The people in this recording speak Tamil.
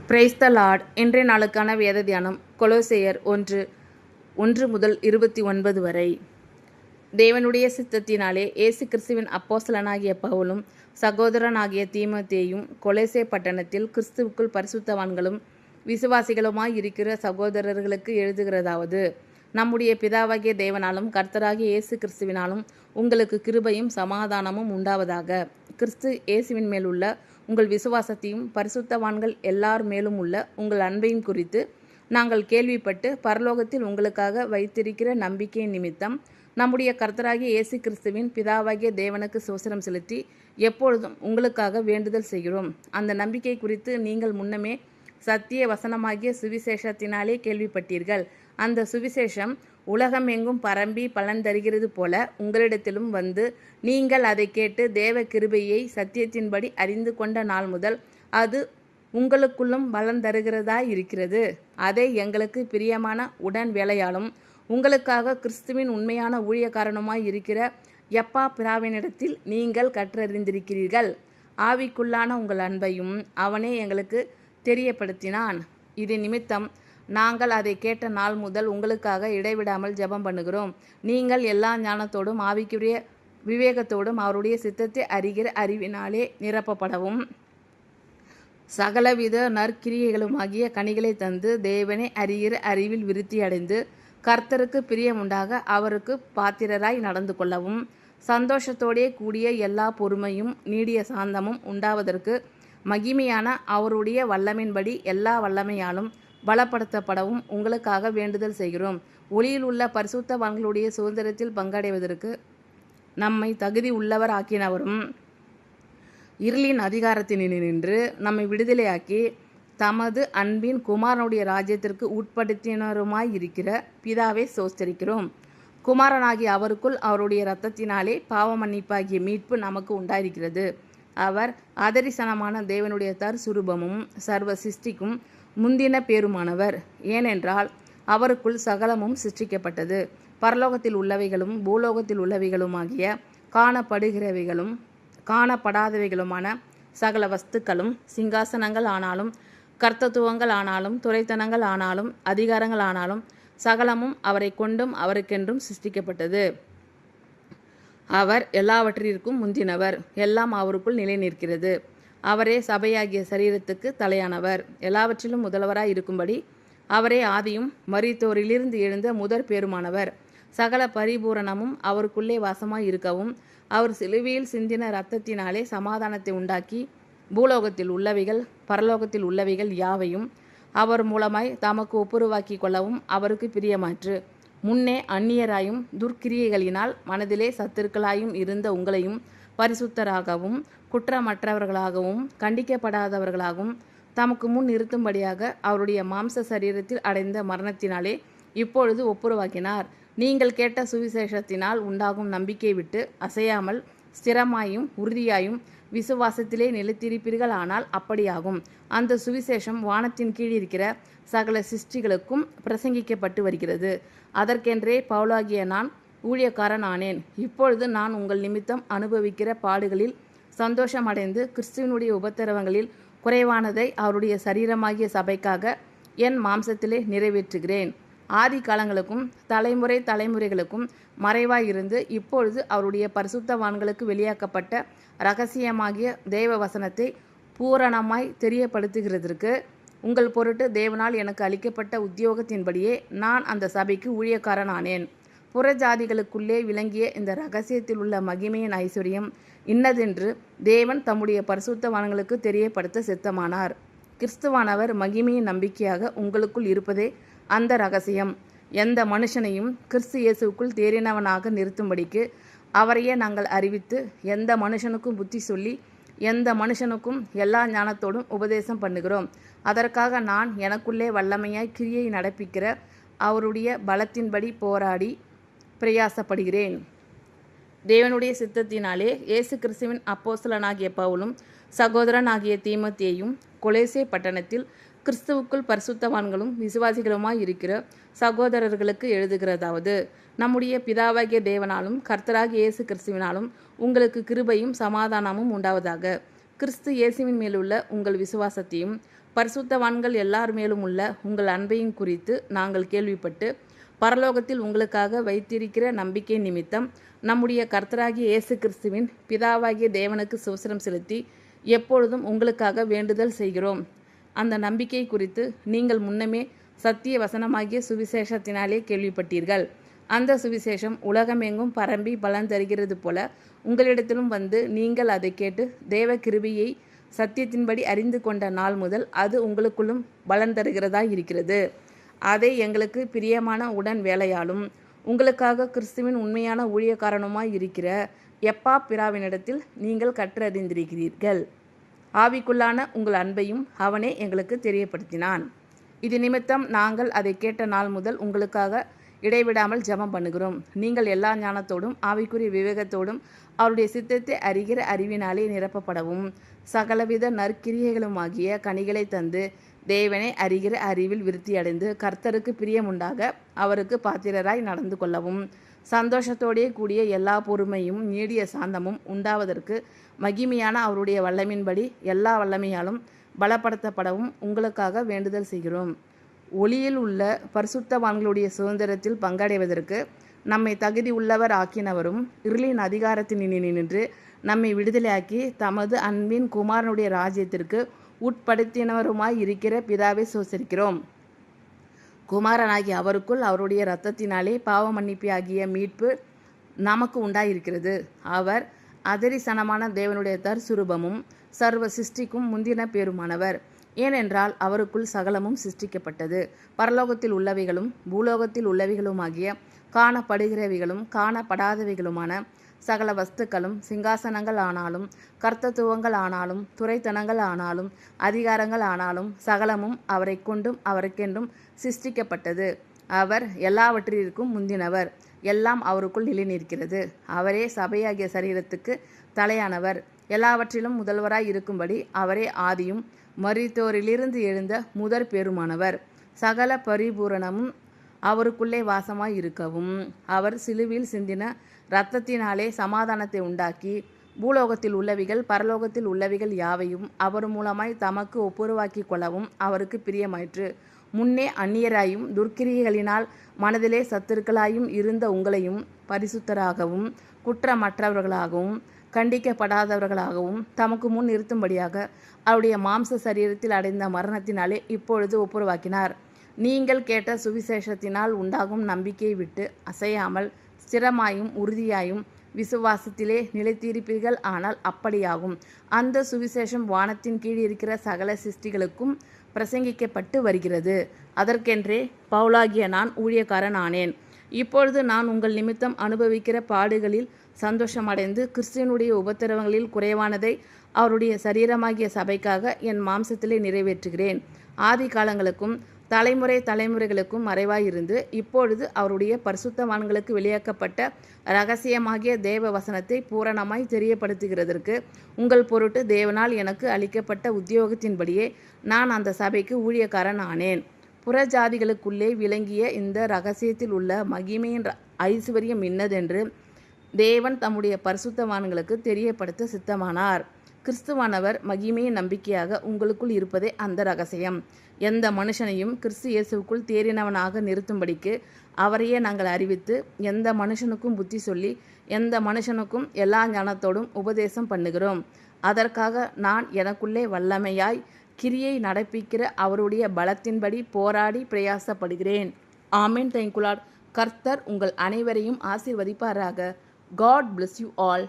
Praise the Lord. இன்றைய நாளுக்கான வேத தியானம் கொலோசேயர் 1:1-29 வரை. தேவனுடைய சித்தத்தினாலே இயேசு கிறிஸ்துவின் அப்போஸ்தலனாகிய பவுலும் சகோதரனாகிய தீமோத்தேயும் கொலோசே பட்டணத்தில் கிறிஸ்துவுக்குள் பரிசுத்தவான்களும் விசுவாசிகளுமாய் இருக்கிற சகோதரர்களுக்கு எழுதுகிறதாவது: நம்முடைய பிதாவாகிய தேவனாலும் கர்த்தராகிய இயேசு கிறிஸ்துவினாலும் உங்களுக்கு கிருபையும் சமாதானமும் உண்டாவதாக. கிறிஸ்து இயேசுவின் மேல் உள்ள உங்கள் விசுவாசத்தையும் பரிசுத்தவான்கள் எல்லார் மேலும் உள்ள உங்கள் அன்பையும் குறித்து நாங்கள் கேள்விப்பட்டு பரலோகத்தில் உங்களுக்காக வைத்திருக்கிற நம்பிக்கையின் நிமித்தம் நம்முடைய கர்த்தராகிய இயேசு கிறிஸ்துவின் பிதாவாகிய தேவனுக்கு ஸ்தோத்திரம் செலுத்தி எப்பொழுதும் உங்களுக்காக வேண்டுதல் செய்கிறோம். அந்த நம்பிக்கை குறித்து நீங்கள் முன்னமே சத்திய வசனமாகிய சுவிசேஷத்தினாலே கேள்விப்பட்டீர்கள். அந்த சுவிசேஷம் உலகம் எங்கும் பரம்பி பலன் தருகிறது போல உங்களிடத்திலும் வந்து நீங்கள் அதை கேட்டு தேவ கிருபையை சத்தியத்தின்படி அறிந்து கொண்ட நாள் முதல் அது உங்களுக்குள்ளும் பலன் தருகிறதாய் இருக்கிறது. அதை எங்களுக்கு பிரியமான உடன் வேலையாலும் உங்களுக்காக கிறிஸ்துவின் உண்மையான ஊழியக்காரனுமாய் இருக்கிற எப்பா பிராவினிடத்தில் நீங்கள் கற்றறிந்திருக்கிறீர்கள். ஆவிக்குள்ளான உங்கள் அன்பையும் அவனே எங்களுக்கு தெரியப்படுத்தினான். இது நிமித்தம் நாங்கள் அதை கேட்ட நாள் முதல் உங்களுக்காக இடைவிடாமல் ஜெபம் பண்ணுகிறோம். நீங்கள் எல்லா ஞானத்தோடும் ஆவிக்குரிய விவேகத்தோடும் அவருடைய சித்தத்தை அறிகிற அறிவினாலே நிரப்பப்படவும் சகலவித நற்கிரியைகளுமாகிய கனிகளை தந்து தேவனை அறிகிற அறிவில் விருத்தி அடைந்து கர்த்தருக்கு பிரியமுண்டாக அவருக்கு பாத்திரராய் நடந்து கொள்ளவும் சந்தோஷத்தோடே கூடிய எல்லா பொறுமையும் நீடிய சாந்தமும் உண்டாவதற்கு மகிமையான அவருடைய வல்லமையின்படி எல்லா வல்லமையாலும் பலப்படுத்தப்படவும் உங்களுக்காக வேண்டுதல் செய்கிறோம். ஒளியில் உள்ள பரிசுத்தவான்களுடைய சுதந்திரத்தில் பங்கடைவதற்கு நம்மை தகுதி உள்ளவர் ஆக்கினவரும் இருளின் அதிகாரத்தினின்று நம்மை விடுதலையாக்கி தமது அன்பின் குமாரனுடைய ராஜ்யத்திற்கு உட்படுத்தினருமாய் இருக்கிற பிதாவை சோஸ்தரிக்கிறோம். குமாரனாகிய அவருக்குள் அவருடைய இரத்தத்தினாலே பாவ மன்னிப்பாகிய மீட்பு நமக்கு உண்டாயிருக்கிறது. அவர் அதரிசனமான தேவனுடைய தற்சுரூபமும் சர்வ சிருஷ்டிக்கும் முந்தின பேருமானவர். ஏனென்றால் அவருக்குள் சகலமும் சிருஷ்டிக்கப்பட்டது, பரலோகத்தில் உள்ளவைகளும் பூலோகத்தில் உள்ளவைகளுமாகிய காணப்படுகிறவைகளும் காணப்படாதவைகளுமான சகல வஸ்துக்களும், சிங்காசனங்கள் ஆனாலும் கர்த்தத்துவங்கள் ஆனாலும் துரைத்தனங்கள் ஆனாலும் அதிகாரங்கள் ஆனாலும் சகலமும் அவரை கொண்டும் அவருக்கென்றும் சிருஷ்டிக்கப்பட்டது. அவர் எல்லாவற்றிற்கும் முந்தினவர். எல்லாம் அவருக்குள் நிலை நிற்கிறது. அவரே சபையாகிய சரீரத்துக்கு தலையானவர். எல்லாவற்றிலும் முதல்வராய் இருக்கும்படி அவரே ஆதியும் மரித்தோரிலிருந்து எழுந்த முதற் பேருமானவர். சகல பரிபூரணமும் அவருக்குள்ளே வாசமாய் இருக்கவும் அவர் சிலுவையில் சிந்தின இரத்தத்தினாலே சமாதானத்தை உண்டாக்கி பூலோகத்தில் உள்ளவைகள் பரலோகத்தில் உள்ளவைகள் யாவையும் அவர் மூலமாய் தமக்கு ஒப்புரவாக்கி கொள்ளவும் அவருக்கு பிரியமாற்று. முன்னே அந்நியராயும் துர்க்கிரியைகளினால் மனதிலே சத்துருக்களாயும் இருந்த உங்களையும் பரிசுத்தராகவும் குற்றமற்றவர்களாகவும் கண்டிக்கப்படாதவர்களாகவும் தமக்கு முன் நிறுத்தும்படியாக அவருடைய மாம்ச சரீரத்தில் அடைந்த மரணத்தினாலே இப்பொழுது ஒப்புரவாக்கினார். நீங்கள் கேட்ட சுவிசேஷத்தினால் உண்டாகும் நம்பிக்கை விட்டு அசையாமல் ஸ்திரமாயும் உறுதியாயும் விசுவாசத்திலே நிலைத்திருப்பீர்கள். ஆனால் அப்படியாகும். அந்த சுவிசேஷம் வானத்தின் கீழ் இருக்கிற சகல சிருஷ்டிகளுக்கும் பிரசங்கிக்கப்பட்டு வருகிறது. அதற்கென்றே பவுலாகிய நான் ஊழியக்காரன் ஆனேன். இப்பொழுது நான் உங்கள் நிமித்தம் அனுபவிக்கிற பாடுகளில் சந்தோஷமடைந்து கிறிஸ்துவனுடைய உபத்திரவங்களில் குறைவானதை அவருடைய சரீரமாகிய சபைக்காக என் மாம்சத்திலே நிறைவேற்றுகிறேன். ஆதி காலங்களுக்கும் தலைமுறைகளுக்கும் மறைவாயிருந்து இப்பொழுது அவருடைய பரிசுத்தவான்களுக்கு வெளியாக்கப்பட்ட இரகசியமாகிய தேவ வசனத்தை பூரணமாய் தெரியப்படுத்துகிறதற்கு உங்கள் பொருட்டு தேவனால் எனக்கு அளிக்கப்பட்ட உத்தியோகத்தின்படியே நான் அந்த சபைக்கு ஊழியக்காரன் ஆனேன். புறஜாதிகளுக்குள்ளே விளங்கிய இந்த இரகசியத்தில் உள்ள மகிமையின் ஐஸ்வர்யம் இன்னதென்று தேவன் தம்முடைய பரிசுத்தவான்களுக்கு தெரியப்படுத்த சித்தமானார். கிறிஸ்துவானவர் மகிமையின் நம்பிக்கையாக உங்களுக்குள் இருப்பதே அந்த இரகசியம். எந்த மனுஷனையும் கிறிஸ்து இயேசுவுக்குள் தேறினவனாக நிறுத்தும்படிக்கு அவரையே நாங்கள் அறிவித்து எந்த மனுஷனுக்கும் புத்தி சொல்லி எந்த மனுஷனுக்கும் எல்லா ஞானத்தோடும் உபதேசம் பண்ணுகிறோம். அதற்காக நான் எனக்குள்ளே வல்லமையாய் கிரியை நடப்பிக்கிற அவருடைய பலத்தின்படி போராடி பிரயாசப்படுகிறேன். தேவனுடைய சித்தத்தினாலே இயேசு கிறிஸ்துவின் அப்போஸ்தலனாகிய பவுலும் சகோதரனாகிய தீமோத்தேயும் கொலோசே பட்டணத்தில் கிறிஸ்துவுக்குள் பரிசுத்தவான்களும் விசுவாசிகளுமாய் இருக்கிற சகோதரர்களுக்கு எழுதுகிறதாவது: நம்முடைய பிதாவாகிய தேவனாலும் கர்த்தராகிய இயேசு கிறிஸ்துவினாலும் உங்களுக்கு கிருபையும் சமாதானமும் உண்டாவதாக. கிறிஸ்து இயேசுவின் மேலுள்ள உங்கள் விசுவாசத்தையும் பரிசுத்தவான்கள் எல்லார் மேலும் உள்ள உங்கள் அன்பையும் குறித்து நாங்கள் கேள்விப்பட்டு பரலோகத்தில் உங்களுக்காக வைத்திருக்கிற நம்பிக்கை நிமித்தம் நம்முடைய கர்த்தராகிய இயேசு கிறிஸ்துவின் பிதாவாகிய தேவனுக்கு சுவசரம் செலுத்தி எப்பொழுதும் உங்களுக்காக வேண்டுதல் செய்கிறோம். அந்த நம்பிக்கை குறித்து நீங்கள் முன்னமே சத்திய வசனமாகிய சுவிசேஷத்தினாலே கேள்விப்பட்டீர்கள். அந்த சுவிசேஷம் உலகமெங்கும் பரம்பி பலன் தருகிறது போல உங்களிடத்திலும் வந்து நீங்கள் அதை கேட்டு தேவ கிருபையை சத்தியத்தின்படி அறிந்து கொண்ட நாள் முதல் அது உங்களுக்குள்ளும் பலன் தருகிறதா இருக்கிறது. அதை எங்களுக்கு பிரியமான உடன் வேலையாலும் உங்களுக்காக கிறிஸ்துவின் உண்மையான ஊழியக்காரனுமாய் இருக்கிற எப்பா பிராவினிடத்தில் நீங்கள் கற்றறிந்திருக்கிறீர்கள். ஆவிக்குள்ளான உங்கள் அன்பையும் அவனே எங்களுக்கு தெரியப்படுத்தினான். இது நிமித்தம் நாங்கள் அதை கேட்ட நாள் முதல் உங்களுக்காக இடைவிடாமல் ஜெபம் பண்ணுகிறோம். நீங்கள் எல்லா ஞானத்தோடும் ஆவிக்குரிய விவேகத்தோடும் அவருடைய சித்தத்தை அறிகிற அறிவினாலே நிரப்பப்படவும் சகலவித நற்கிரியைகளுமாகிய கனிகளை தந்து தேவனை அறிகிற அறிவில் விருத்தியடைந்து கர்த்தருக்கு பிரியமுண்டாக அவருக்கு பாத்திரராய் நடந்து கொள்ளவும் சந்தோஷத்தோடே கூடிய எல்லா பொறுமையும் நீடிய சாந்தமும் உண்டாவதற்கு மகிமையான அவருடைய வல்லமையின்படி எல்லா வல்லமையாலும் பலப்படுத்தப்படவும் உங்களுக்காக வேண்டுதல் செய்கிறோம். ஒளியில் உள்ள பரிசுத்தவான்களுடைய சுதந்திரத்தில் பங்கடைவதற்கு நம்மை தகுதி உள்ளவர் ஆக்கினவரும் இருளின் அதிகாரத்தினின்று நம்மை விடுதலையாக்கி தமது அன்பின் குமாரனுடைய ராஜ்யத்திற்கு உட்படுத்தினவருமாய் இருக்கிற பிதாவை சோசரிக்கிறோம். குமாரனாகிய அவருக்குள் அவருடைய இரத்தத்தினாலே பாவ மன்னிப்பாகிய மீட்பு நமக்கு உண்டாயிருக்கிறது. அவர் அதரிசனமான தேவனுடைய தற்சுரூபமும் சர்வ சிருஷ்டிக்கும் முந்தின பேருமானவர். ஏனென்றால் அவருக்குள் சகலமும் சிருஷ்டிக்கப்பட்டது, பரலோகத்தில் உள்ளவைகளும் பூலோகத்தில் உள்ளவைகளுமாகிய காணப்படுகிறவைகளும் காணப்படாதவைகளுமான சகல வஸ்துக்களும் சிங்காசனங்கள் ஆனாலும் கர்த்தத்துவங்கள் ஆனாலும் துரைத்தனங்கள் ஆனாலும் அதிகாரங்கள் ஆனாலும் சகலமும் அவரை கொண்டும் அவருக்கென்றும் சிருஷ்டிக்கப்பட்டது. அவர் எல்லாவற்றிற்கும் முந்தினவர். எல்லாம் அவருக்குள் நிலைநிற்கிறது. அவரே சபையாகிய சரீரத்துக்கு தலையானவர். எல்லாவற்றிலும் முதல்வராய் இருக்கும்படி அவரே ஆதியும் மரித்தோரிலிருந்து எழுந்த முதற் பேருமானவர். சகல பரிபூரணமும் அவருக்குள்ளே வாசமாய் இருக்கவும் அவர் சிலுவையில் சிந்தின இரத்தத்தினாலே சமாதானத்தை உண்டாக்கி பூலோகத்தில் உள்ளவைகள் பரலோகத்தில் உள்ளவைகள் யாவையும் அவர் மூலமாய் தமக்கு ஒப்புரவாக்கி கொள்ளவும் அவருக்கு பிரியமாயிற்று. முன்னே அந்நியராயும் துர்க்கிரியைகளினால் மனதிலே சத்துருக்களாயும் இருந்த உங்களையும் பரிசுத்தராகவும் குற்றமற்றவர்களாகவும் கண்டிக்கப்படாதவர்களாகவும் தமக்கு முன் நிறுத்தும்படியாக அவருடைய மாம்ச சரீரத்தில் அடைந்த மரணத்தினாலே இப்பொழுது ஒப்புரவாக்கினார். நீங்கள் கேட்ட சுவிசேஷத்தினால் உண்டாகும் நம்பிக்கையை விட்டு அசையாமல் ஸ்திரமாயும் உறுதியாயும் விசுவாசத்திலே நிலைத்திருப்பீர்கள். ஆனால் அப்படியாகும். அந்த சுவிசேஷம் வானத்தின் கீழ் இருக்கிற சகல சிருஷ்டிகளுக்கும் பிரசங்கிக்கப்பட்டு வருகிறது. அதற்கென்றே பவுலாகிய நான் ஊழியக்காரன் ஆனேன். இப்பொழுது நான் உங்கள் நிமித்தம் அனுபவிக்கிற பாடுகளில் சந்தோஷமடைந்து கிறிஸ்துவனுடைய உபத்திரவங்களில் குறைவானதை அவருடைய சரீரமாகிய சபைக்காக என் மாம்சத்திலே நிறைவேற்றுகிறேன். ஆதி காலங்களுக்கும் தலைமுறைகளுக்கும் மறைவாயிருந்து இப்பொழுது அவருடைய பரிசுத்தவான்களுக்கு வெளியாக்கப்பட்ட இரகசியமாகிய தேவ வசனத்தை பூரணமாய் தெரியப்படுத்துகிறதற்கு உங்கள் பொருட்டு தேவனால் எனக்கு அளிக்கப்பட்ட உத்தியோகத்தின்படியே நான் அந்த சபைக்கு ஊழியக்காரன் ஆனேன். புறஜாதிகளுக்குள்ளே விளங்கிய இந்த இரகசியத்தில் உள்ள மகிமையின் ஐஸ்வர்யம் இன்னதென்று தேவன் தம்முடைய பரிசுத்தவான்களுக்கு தெரியப்படுத்த சித்தமானார். கிறிஸ்துவானவர் மகிமையின் நம்பிக்கையாக உங்களுக்குள் இருப்பதே அந்த இரகசியம். எந்த மனுஷனையும் கிறிஸ்து இயேசுவுக்குள் தேறினவனாக நிறுத்தும்படிக்கு அவரையே நாங்கள் அறிவித்து எந்த மனுஷனுக்கும் புத்தி சொல்லி எந்த மனுஷனுக்கும் எல்லா ஞானத்தோடும் உபதேசம் பண்ணுகிறோம். அதற்காக நான் எனக்குள்ளே வல்லமையாய் கிரியை நடப்பிக்கிற அவருடைய பலத்தின்படி போராடி பிரயாசப்படுகிறேன். ஆமென். Thank you Lord. கர்த்தர் உங்கள் அனைவரையும் ஆசீர்வதிப்பாராக. God bless you all.